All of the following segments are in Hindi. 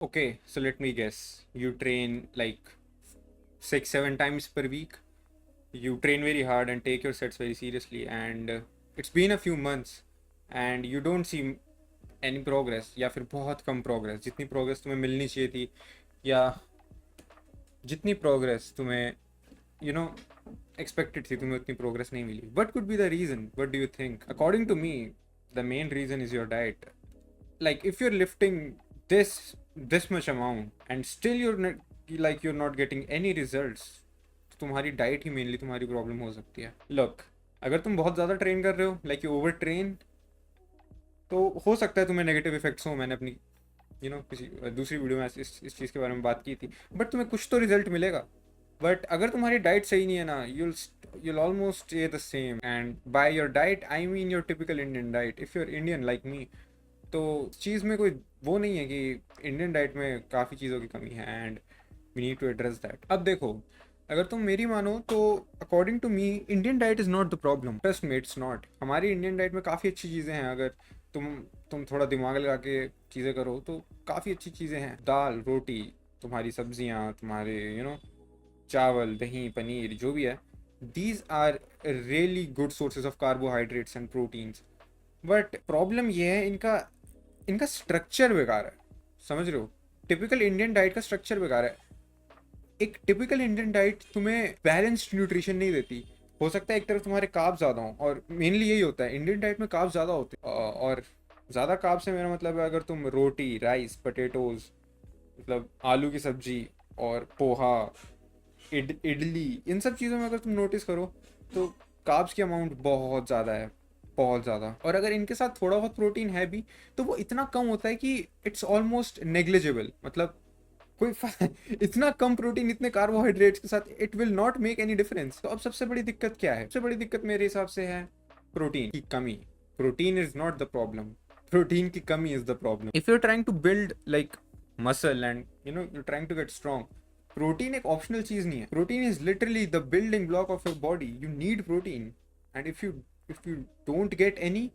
Okay, so let me guess. You train like 6, 7 times per week. You train very hard and take your sets very seriously. And it's been a few months, and you don't see any progress या फिर बहुत कम progress. जितनी progress तुम्हें मिलनी चाहिए थी या जितनी progress तुम्हें you know expected थी तुम्हें उतनी progress नहीं मिली. What could be the reason? What do you think? According to me, the main reason is your diet. Like if you're lifting this much amount and still you're not getting any results, तो तुम्हारी डाइट ही मेनली तुम्हारी प्रॉब्लम हो सकती है. लुक, अगर तुम बहुत ज़्यादा ट्रेन कर रहे हो, लाइक यू ओवर ट्रेन, तो हो सकता है तुम्हें नेगेटिव इफेक्ट्स हो. मैंने अपनी किसी दूसरी वीडियो में इस चीज़ के बारे में बात की थी. बट तुम्हें कुछ तो रिजल्ट मिलेगा. बट अगर तुम्हारी डाइट सही नहीं है ना, you'll almost stay the same. And by your diet I mean your typical Indian diet. If you're Indian like me, तो इस चीज़ में कोई वो नहीं है कि इंडियन डाइट में काफ़ी चीज़ों की कमी है and we need to address that. अब देखो, अगर तुम मेरी मानो तो according to me Indian diet is not the problem. Trust me, it's not. हमारी इंडियन डाइट में काफ़ी अच्छी चीज़ें हैं. अगर तुम थोड़ा दिमाग लगा के चीज़ें करो तो काफ़ी अच्छी चीज़ें हैं. दाल, रोटी, तुम्हारी सब्जियाँ, तुम्हारे चावल, दही, पनीर, जो भी है, these are really good sources of carbohydrates and proteins. But problem ये है, इनका इनका स्ट्रक्चर बेकार है. समझ रहे हो? टिपिकल इंडियन डाइट का स्ट्रक्चर बेकार है. एक टिपिकल इंडियन डाइट तुम्हें बैलेंस्ड न्यूट्रिशन नहीं देती. हो सकता है एक तरफ तुम्हारे कार्ब ज़्यादा हों, और मेनली यही होता है इंडियन डाइट में, कार्ब ज़्यादा होते हैं. और ज़्यादा कार्ब से मेरा मतलब है अगर तुम रोटी, राइस, पटेटोज, मतलब आलू की सब्जी और पोहा, इडली, इन सब चीज़ों में अगर तुम नोटिस करो तो कार्ब्स की अमाउंट बहुत ज़्यादा है, बहुत ज़्यादा. और अगर इनके साथ थोड़ा बहुत प्रोटीन है भी तो वो इतना कम होता है कि इट्स ऑलमोस्ट नेग्लिजिबल. मतलब इतना कम प्रोटीन इतने कार्बोहाइड्रेट्स के साथ it will not make any difference. तो अब सबसे बड़ी दिक्कत क्या है? सबसे बड़ी दिक्कत मेरे हिसाब से है प्रोटीन की कमी. Protein is not the problem. Protein की कमी is the problem. If you are trying to build like muscle and you trying to get strong, protein एक ऑप्शनल चीज नहीं है. Protein is literally the building block of your body. You need protein. And if you don't get any,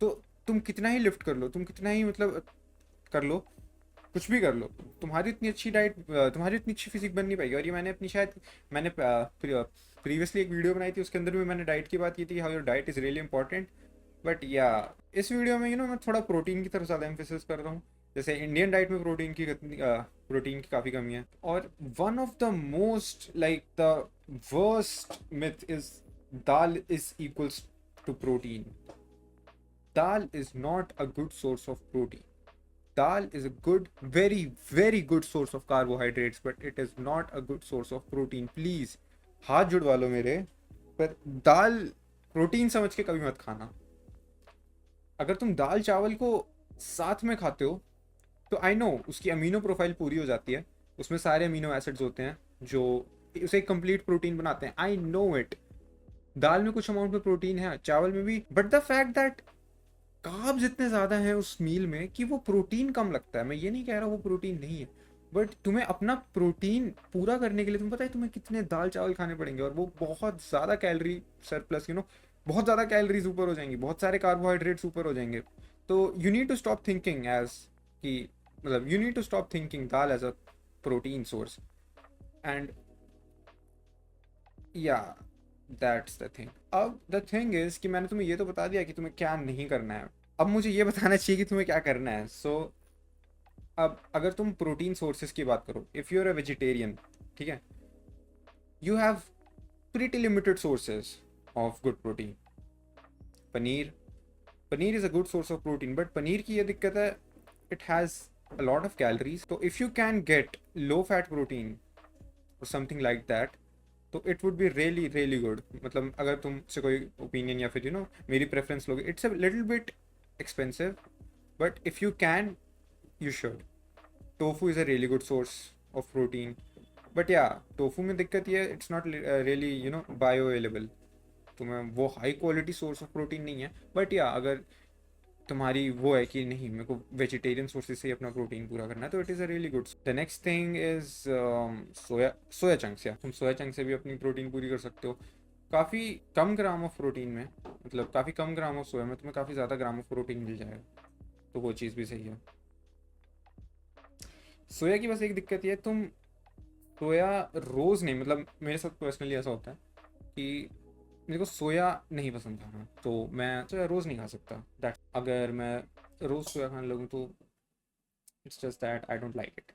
तो तुम कितना ही लिफ्ट कर लो, तुम कितना ही मतलब कर लो, कुछ भी कर लो, तुम्हारी इतनी अच्छी डाइट, तुम्हारी इतनी अच्छी फिजिक बन नहीं पाएगी. और ये मैंने अपनी शायद मैंने प्रीवियसली एक वीडियो बनाई थी, उसके अंदर भी मैंने डाइट की बात की थी, how your diet is really important. But या इस वीडियो में मैं थोड़ा प्रोटीन की तरफ ज़्यादा एम्फेसिस कर रहा हूँ. जैसे इंडियन डाइट में प्रोटीन की काफ़ी कमी है. और one of the most like the worst myth is dal is equals to protein. Dal is not a good source of protein. Dal is a good, very, very good source of carbohydrates, but it is not a good source of protein. Please, हाथ जुड़वा लो मेरे. पर दाल प्रोटीन समझ के कभी मत खाना. अगर तुम दाल चावल को साथ में खाते हो तो आई नो उसकी अमीनो प्रोफाइल पूरी हो जाती है, उसमें सारे अमीनो एसिड्स होते हैं जो उसे एक कंप्लीट प्रोटीन बनाते हैं. I no it. दाल में कुछ अमाउंट में प्रोटीन है, चावल में भी. But the fact that carbs इतने ज़्यादा हैं उस मील में कि वो प्रोटीन कम लगता है. मैं ये नहीं कह रहा वो प्रोटीन नहीं है, बट तुम्हें अपना प्रोटीन पूरा करने के लिए तुम्हें पता है तुम्हें कितने दाल चावल खाने पड़ेंगे, और वो बहुत ज़्यादा कैलोरी सरप्लस, बहुत ज़्यादा कैलोरीज ऊपर हो जाएंगी, बहुत सारे कार्बोहाइड्रेट्स ऊपर हो जाएंगे. तो you need to stop thinking as कि मतलब you need to stop thinking dal as a protein source. And yeah that's the thing. अब द थिंग इज कि मैंने तुम्हें ये तो बता दिया कि तुम्हें क्या नहीं करना है. अब मुझे ये बताना चाहिए कि तुम्हें क्या करना है. अब अगर तुम प्रोटीन सोर्सेज की बात करो, if you are a vegetarian, ठीक है, you have pretty limited sources of good protein. Paneer paneer is a good source of protein, but paneer की ये दिक्कत है, it has a lot of calories. तो if you can get low fat protein और समथिंग लाइक दैट, तो it would be really really good. मतलब अगर तुमसे कोई ओपिनियन या फिर मेरी प्रेफरेंस लोगे, it's a little bit expensive, but if you can, you should. Tofu is a really good source of protein. But yeah, tofu में दिक्कत ये है, it's not really bioavailable. तुम्हें वो high quality source of protein नहीं है. बट या अगर तुम्हारी वो है कि नहीं, मेरे को वेजिटेरियन सोर्सेज से ही अपना प्रोटीन पूरा करना है, तो it is a really good. The next thing is soya chunks. या तुम सोया चंक से भी अपनी प्रोटीन पूरी कर सकते हो. काफ़ी कम ग्राम ऑफ प्रोटीन में, मतलब काफ़ी कम ग्राम ऑफ सोया में तुम्हें काफ़ी ज़्यादा ग्राम ऑफ प्रोटीन मिल जाएगा. तो वो चीज़ भी सही है. सोया की बस एक दिक्कत ये है, तुम सोया रोज़ नहीं, मतलब मेरे साथ पर्सनली ऐसा होता है कि मेरे को सोया नहीं पसंद खाना, तो मैं सोया रोज़ नहीं खा सकता। दैट अगर मैं रोज़ सोया खाने लगूँ तो it's just that I don't like it.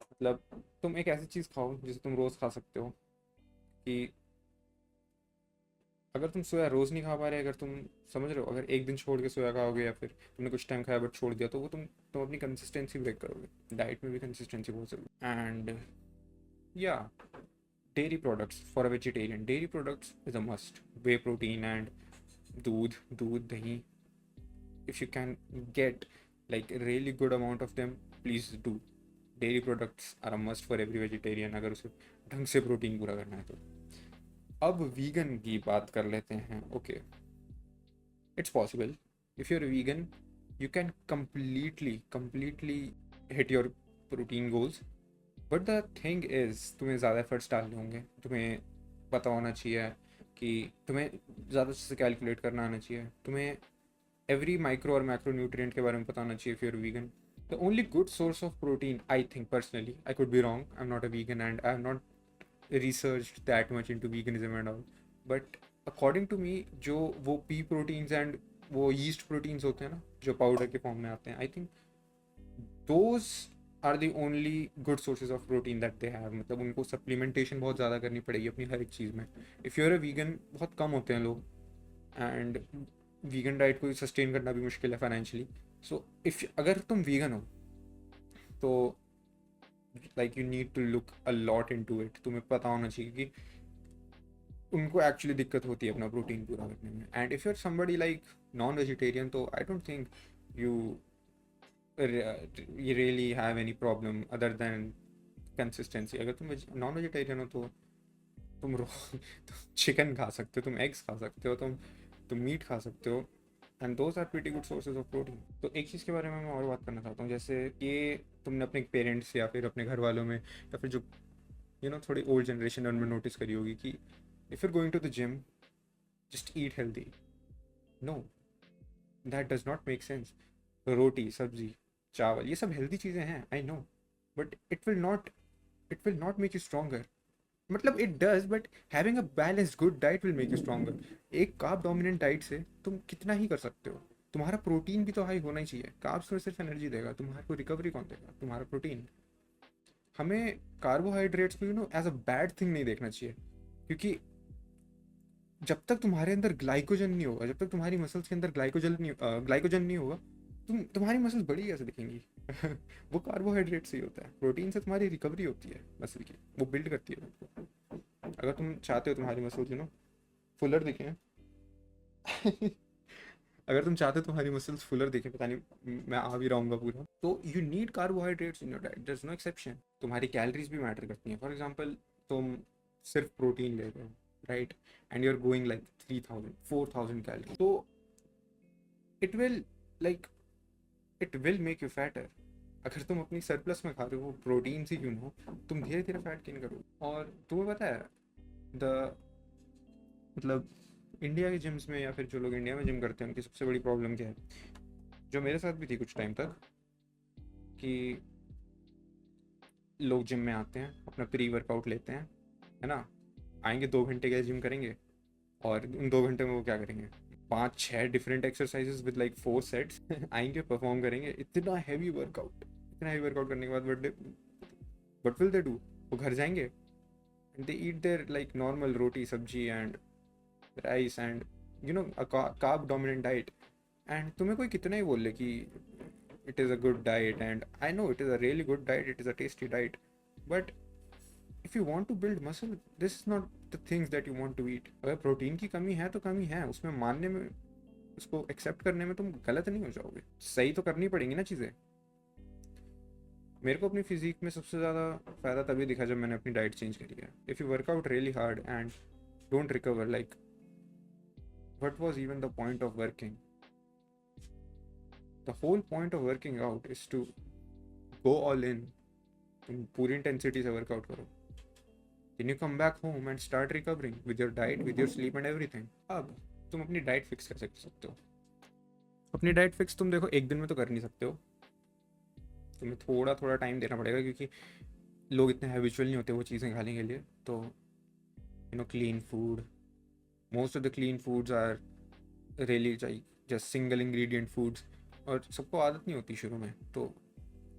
मतलब तुम एक ऐसी चीज़ खाओ जिसे तुम रोज़ खा सकते हो। कि अगर तुम सोया रोज़ नहीं खा पा रहे, अगर तुम समझ रहे हो, अगर एक दिन छोड़ के सोया खाओगे या फिर तुमने कुछ टाइम खाया बट छोड़ दिया, तो वो तुम अपनी कंसिस्टेंसी ब्रेक करोगे। डाइट में भी कंसिस्टेंसी बहुत ज़रूरी। एंड या dairy products for a vegetarian, dairy products is a must. Whey protein and दूध दही, if you can get like a really good amount of them, please do. Dairy products are a must for every vegetarian अगर उसे ढंग से प्रोटीन पूरा करना है तो। अब वीगन की बात कर लेते हैं। Okay, it's possible. If you are vegan you can completely hit your protein goals. But the thing is तुम्हें ज़्यादा एफर्ट्स डालने होंगे। तुम्हें पता होना चाहिए कि तुम्हें ज़्यादा से कैलकुलेट करना आना चाहिए। तुम्हें एवरी माइक्रो और मैक्रो न्यूट्रिएंट के बारे में पता होना चाहिए if you're vegan. The only good source of protein, I think personally, I could be wrong, I'm not a vegan and I have not researched that much into veganism and all, but according to me जो वो pea proteins and वो yeast proteins होते हैं ना, जो पाउडर के फॉर्म में आते हैं, I think those are the only good sources of protein that they have. मतलब उनको सप्लीमेंटेशन बहुत ज़्यादा करनी पड़ेगी अपनी हर एक चीज़ में। इफ़ यूर अ वीगन, बहुत कम होते हैं लोग, एंड वीगन डाइट को सस्टेन करना भी मुश्किल है फाइनेंशियली। सो इफ़ अगर तुम वीगन हो तो like you need to look a lot into इट। तुम्हें पता होना चाहिए कि उनको एक्चुअली दिक्कत होती है अपना प्रोटीन पूरा करने में। And if you're somebody like non vegetarian, तो I don't think you you really have any problem other than consistency. अगर तुम नॉन वेजिटेरियन हो तो तुम चिकन खा सकते हो, तुम एग्स खा सकते हो, तुम मीट खा सकते हो, and those are pretty good sources of protein. तो एक चीज़ के बारे में मैं और बात करना चाहता हूँ, जैसे ये तुमने अपने पेरेंट्स या फिर अपने घर वालों में या फिर जो थोड़ी ओल्ड जनरेशन है उनमें नोटिस करी होगी कि if you're going to the gym just eat healthy. No, that does not make sense. रोटी सब्जी चावल ये सब हेल्दी चीज़ें हैं, I know, but it will not make you stronger. मतलब it does, but having a balanced good diet will make you stronger. एक कार्ब डोमिनेंट डाइट से तुम कितना ही कर सकते हो। तुम्हारा प्रोटीन भी तो हाई होना ही चाहिए। कार्ब्स तो सिर्फ एनर्जी देगा, तुम्हारे को रिकवरी कौन देगा? तुम्हारा प्रोटीन। हमें कार्बोहाइड्रेट्स को एज अ बैड थिंग नहीं देखना चाहिए, क्योंकि जब तक तुम्हारे अंदर ग्लाइकोजन नहीं होगा, जब तक तुम्हारी मसल्स के अंदर ग्लाइकोजन नहीं होगा, तुम्हारी मसल्स बड़ी कैसे दिखेंगी? वो कार्बोहाइड्रेट से ही होता है। प्रोटीन से तुम्हारी रिकवरी होती है मसल की, वो बिल्ड करती है तुमको। अगर तुम चाहते हो तुम्हारी मसल्स फुलर दिखें अगर तुम चाहते हो तुम्हारी मसल्स फुलर दिखे, पता नहीं मैं आ भी रहूँगा पूरा, तो you need carbohydrates in your diet, there is no exception. तुम्हारी कैलोरीज भी मैटर करती हैं। फॉर एग्जांपल तुम सिर्फ प्रोटीन ले रहे हो, right, and you are going like 3000 4000 calorie, तो it will like it will make you fatter. अगर तुम अपनी सरप्लस में खा रहे हो प्रोटीन से क्यों हो, तुम धीरे धीरे फैट गेन करो। और तुम्हें पता है द मतलब इंडिया के जिम्स में या फिर जो लोग इंडिया में जिम करते हैं उनकी सबसे बड़ी प्रॉब्लम क्या है, जो मेरे साथ भी थी कुछ टाइम तक, कि लोग जिम में आते हैं, अपना प्री वर्कआउट लेते हैं, है ना, आएंगे 2 घंटे के जिम करेंगे, और उन 2 घंटे में वो क्या करेंगे, 5-6 different exercises with like 4 sets आएंगे, परफॉर्म करेंगे, इतना हैवी वर्कआउट करने के बाद बट विल दे डू, वो घर जाएंगे and they eat there like normal roti sabzi and rice and carb dominant diet. And तुम्हें कोई कितना ही बोल ले कि it is a good diet, and I know it is a really good diet, it is a tasty diet, but if you want to build muscle, this is not the things that you want to eat. अगर प्रोटीन की कमी है तो कमी है, उसमें मानने में, उसको एक्सेप्ट करने में तुम गलत नहीं हो जाओगे। सही तो करनी पड़ेंगी ना चीज़ें। मेरे को अपनी फिजिक में सबसे ज़्यादा फ़ायदा तभी दिखा जब मैंने अपनी डाइट चेंज करी है। If you work out really hard and don't recover, like what was even the point of working? The whole point of working out is to go all in. तुम पूरी इंटेंसिटी से वर्कआउट करो, then you come back home and start recovering with your diet, with your sleep and everything. अब तुम अपनी डाइट फिक्स कर सकते हो। अपनी डाइट फिक्स तुम देखो एक दिन में तो कर नहीं सकते हो, तुम्हें थोड़ा थोड़ा टाइम देना पड़ेगा, क्योंकि लोग इतने हैबिचुअल नहीं होते वो चीज़ें खाने के लिए। तो clean food, most of the clean foods are really just single ingredient foods, और सबको आदत नहीं होती शुरू में। तो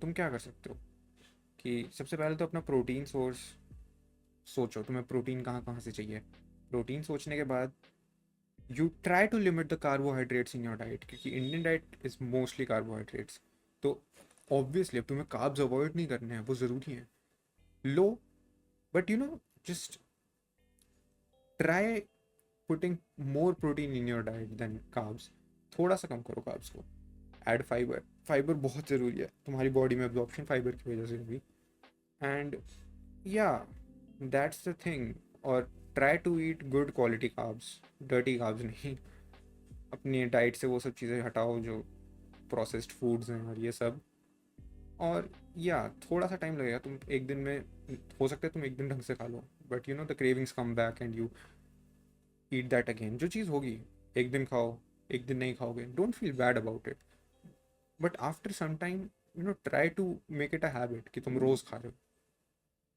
तुम क्या कर सकते हो कि सबसे पहले तो अपना प्रोटीन सोर्स सोचो, तुम्हें प्रोटीन कहाँ कहाँ से चाहिए। प्रोटीन सोचने के बाद you try to limit the carbohydrates in your diet, क्योंकि Indian diet is mostly carbohydrates. तो ऑब्वियसली अब तुम्हें कार्ब्स अवॉइड नहीं करने हैं, वो ज़रूरी है। लो, but just try putting more protein in your diet than carbs. थोड़ा सा कम करो कार्ब्स को, ऐड फाइबर। फाइबर बहुत ज़रूरी है, तुम्हारी बॉडी में एब्जॉर्प्शन फाइबर की वजह से होगी। And yeah that's the thing. और try to eat good quality carbs, dirty carbs नहीं। अपनी डाइट से वो सब चीज़ें हटाओ जो प्रोसेस्ड फूड्स हैं और ये सब। और या थोड़ा सा टाइम लगेगा, तुम एक दिन में, हो सकता है तुम एक दिन ढंग से खा लो, but the cravings come back and you eat that again. जो चीज़ होगी, एक दिन खाओ, एक दिन नहीं खाओगे, don't feel bad about it. But after some time try to make it a habit कि तुम रोज़ खा रहे हो।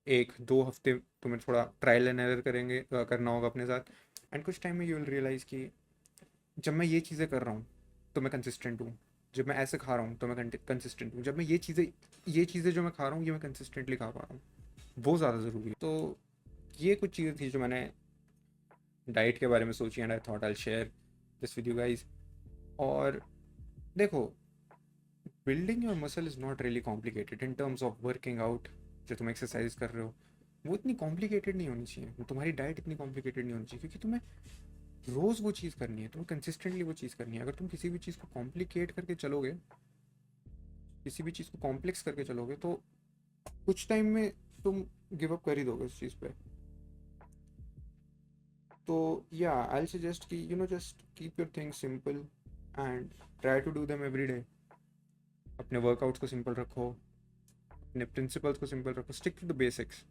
1-2 हफ्ते तुम्हें थोड़ा ट्रायल एंड एरर करना होगा अपने साथ। एंड कुछ टाइम में यू विल रियलाइज़ कि जब मैं ये चीज़ें कर रहा हूँ तो मैं कंसिस्टेंट हूँ, जब मैं ऐसे खा रहा हूँ तो मैं कंसिस्टेंट हूँ, जब मैं ये चीज़ें जो मैं खा रहा हूँ ये मैं कंसिस्टेंटली खा पा रहा हूँ, वो ज़्यादा ज़रूरी है। तो ये कुछ चीज़ें थी जो मैंने डाइट के बारे में सोची, and I thought I share this with you guys. और देखो, building your muscle is not really complicated in terms of working out. जो तुम एक्सरसाइज कर रहे हो वो इतनी कॉम्प्लिकेटेड नहीं होनी चाहिए, तुम्हारी डाइट इतनी कॉम्प्लिकेटेड नहीं होनी चाहिए, क्योंकि तुम्हें रोज़ वो चीज़ करनी है, तुम्हें कंसिस्टेंटली वो चीज़ करनी है। अगर तुम किसी भी चीज़ को कॉम्प्लिकेट करके चलोगे, किसी भी चीज़ को कॉम्प्लेक्स करके चलोगे, तो कुछ टाइम में तुम गिव अप कर ही दोगे उस चीज़ पे। तो या आई सजेस्ट कि just keep your things simple and try to do them every day. अपने वर्कआउट्स को सिंपल रखो, अपने प्रिंसिपल्स को सिंपल रखो, stick to the basics.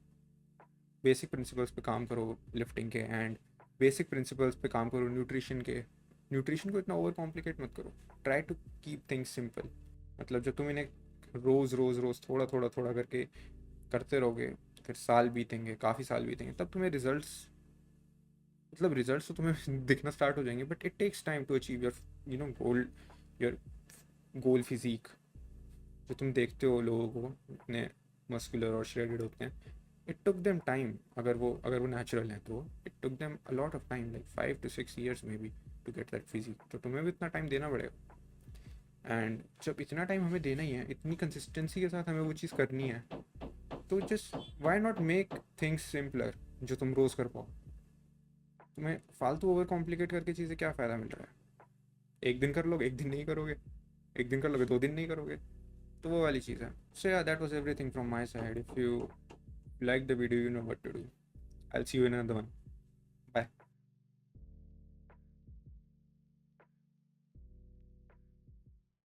Basic principles पे काम करो लिफ्टिंग के, एंड बेसिक प्रिंसिपल्स पे काम करो न्यूट्रिशन के। न्यूट्रिशन को इतना ओवर कॉम्प्लिकेट मत करो, try to keep things simple. मतलब जब तुम इन्हें रोज़ रोज़ रोज़ थोड़ा थोड़ा थोड़ा करके करते रहोगे, फिर साल बीतेंगे, काफ़ी साल बीतेंगे, तब तुम्हें रिजल्ट्स तो तुम्हें दिखना स्टार्ट हो जाएंगे। But it takes time to achieve your goal, your goal physique. जो तुम देखते हो लोगों को इतने मस्कुलर और श्रेडेड होते हैं, इट टुक देम टाइम। अगर वो नेचुरल हैं तो it took them a lot of time, like 5 to 6 years maybe, to get that physique. तो तुम्हें भी इतना टाइम देना पड़ेगा। एंड जब इतना टाइम हमें देना ही है, इतनी कंसिस्टेंसी के साथ हमें वो चीज़ करनी है, तो just why not make things simpler, जो तुम रोज़ कर पाओ। तुम्हें फालतू ओवर कॉम्प्लिकेट करके चीज़ें क्या फ़ायदा मिल रहा है। एक दिन कर लोगे, एक दिन नहीं करोगे, एक दिन कर लोगे, 2 दिन नहीं करोगे, तो वो वाली चीज़ है। सो या that was everything from my side. If you like the video, you know what to do. I'll see you in another one.